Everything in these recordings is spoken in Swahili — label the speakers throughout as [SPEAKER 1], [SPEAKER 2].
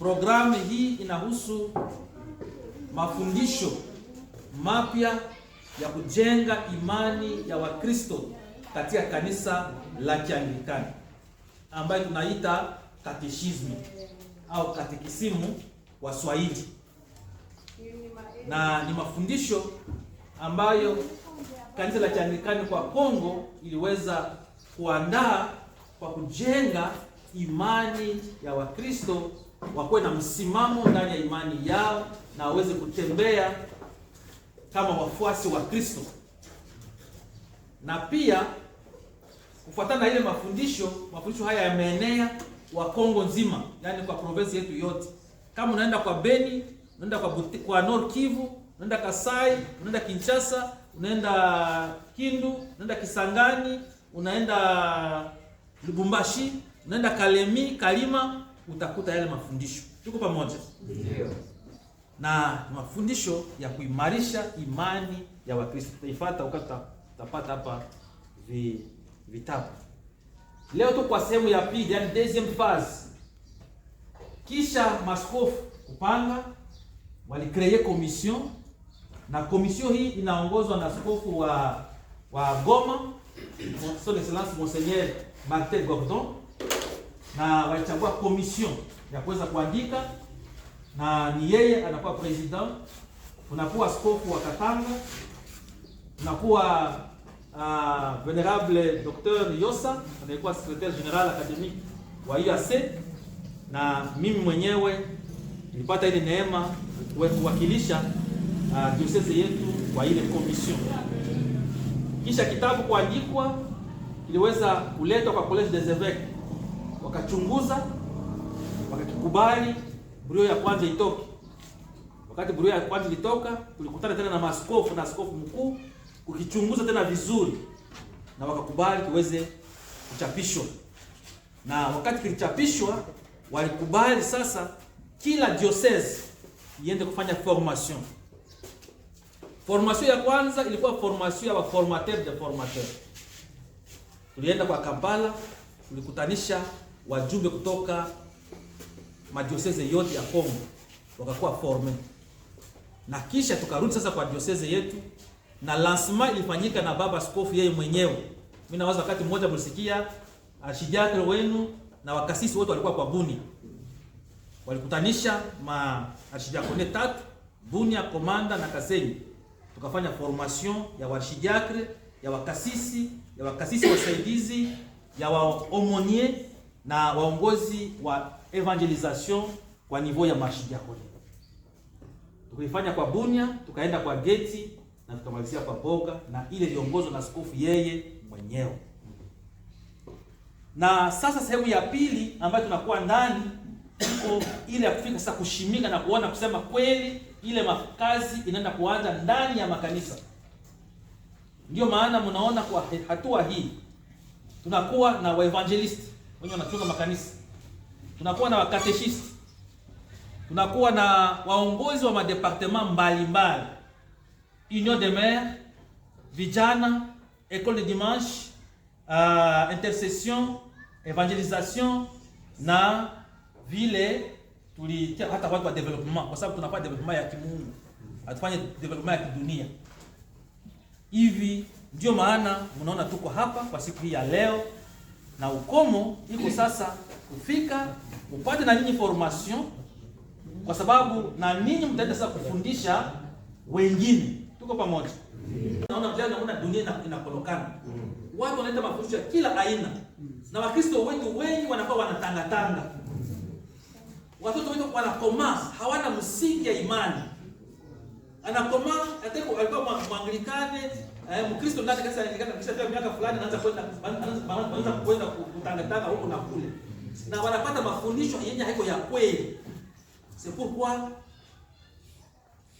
[SPEAKER 1] Programu hii inahusu mafundisho mapya ya kujenga imani ya Wakristo katika kanisa la Kianglikana ambayo tunaita katechismu au katekisimu kwa Swahili. Na ni mafundisho ambayo kanisa la Kianglikana kwa Kongo iliweza kuandaa kwa kujenga imani ya Wakristo wakuwe na msimamo ndani ya imani yao na waweze kutembea kama wafuasi wa Kristo. Na pia kufuatana na ile mafundisho haya yameenea wa Kongo nzima, yani kwa province yetu yote. Kama unaenda kwa Beni, unaenda kwa Nord Kivu, unaenda Kasai, unaenda Kinshasa, unaenda Kindu, unaenda Kisangani, unaenda Lubumbashi, unaenda Kalemi, Kalima, utakuta yale mafundisho. Tuko pamoja? Ndio. Na mafundisho ya kuimarisha imani ya Wakristo. Tutaifuata wakati tutapata hapa vitabu. Leo tu kwa sehemu ya pili, yani deuxième phase. Kisha maskofu kupanga, walicree commission, na commission hii inaongozwa na askofu wa Goma, Son Excellence Monseigneur Martin Gordon, na walichagua commission ya kuweza kuandika, na ni yeye anakuwa president. Unakuwa askofu wa Katanga, unakuwa Venerable Dr. Yosa anakuwa secrétaire général académique wa IAC, na mimi mwenyewe nilipata ile neema kuwakilisha diocese yetu kwa ile commission. Kisha kitabu kuandikwa kiliweza kuletwa kwa Collège des Évêques, wakachunguza, wakakikubali bureau ya kwanza itoke. Wakati bureau ya kwanza ilitoka, tulikutana tena na maaskofu na askofu mkuu kukichunguza tena vizuri, na wakakubali kiweze kuchapishwa. Na wakati kilichapishwa, walikubali sasa kila diocese iende kufanya formation. Formation ya kwanza ilikuwa formation ya formateur de formateur. Tulienda kwa Kampala, tulikutanisha wajumbe kutoka madiocese yote ya Kongo, wakakuwa forme. Na kisha tukarudi sasa kwa diocese yetu, na lancement ilifanyika na baba askofu yeye mwenyewe. Mimi nawaza wakati mmoja mlisikia archidiakre wenu na wakasisi wote walikuwa kwa Bunia. Walikutanisha archidiakone 3, Bunia, Komanda na Kasenyi. Tukafanya formation ya archidiakre, ya wakasisi wasaidizi, ya waomonier na waongozi wa evangelisation kwa niveau ya archidiakone. Tukifanya kwa Bunia, tukaenda kwa Geti na tukamalizia kwa Boga, na ile liongozwa na askofu yeye mwenyewe. Na sasa sehemu ya pili ambayo tunakuwa ndani iko ile ya kufika sasa kushimika na kuona kusema kweli ile makazi inaenda kuanza ndani ya makanisa. Ndio maana mnaona kwa hatua hii tunakuwa na waevangelist wenye wanachunga makanisa, tunakuwa na wakatechist, tunakuwa na waongozi wa madepartement mbalimbali, union de maire, vijana, école de dimanche, intercession, evangelisation, na vile tulitia hata watu wa development, kwa sababu tunafanya development ya kimungu, hatufanye development ya kidunia. Hivi ndio maana mnaona tuko hapa kwa siku hii ya leo, na ukomo iko sasa kufika upate na ninyi formation, kwa sababu na ninyi mtaenda sasa kufundisha wengine. Tuko pamoja? Naona mjana dunia inakolokana. Watu wanaita mafundisho ya kila aina. Na Wakristo wetu wengi wanakuwa wanatangatanga. Watoto wetu wanakoma, hawana msingi ya imani. Anakoma, alikuwa Mwanglikane, Mkristo ndani kanisa Anglikana, kisha miaka fulani anaanza kwenda kutangatanga huko na kule. Na wanapata mafundisho yenye haiko ya kweli. C'est pourquoi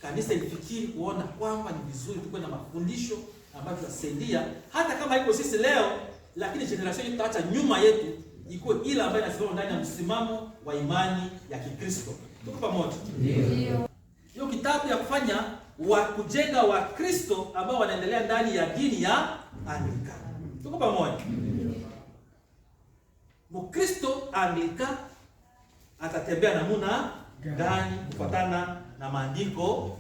[SPEAKER 1] kanisa ilifikiri kuona kwamba ni vizuri tuwe na mafundisho ambayo tutasaidia hata kama iko sisi leo, lakini generation yetu hata nyuma yetu iko ile ambayo inasimama ndani ya msimamo wa imani ya Kikristo. Tuko pamoja? Ndio. Hiyo kitabu ya kufanya kujenga Wakristo ambao wanaendelea ndani ya dini ya Anglikana. Tuko pamoja? Mkristo Anglikana atatembea namna gani kufuatana na maandiko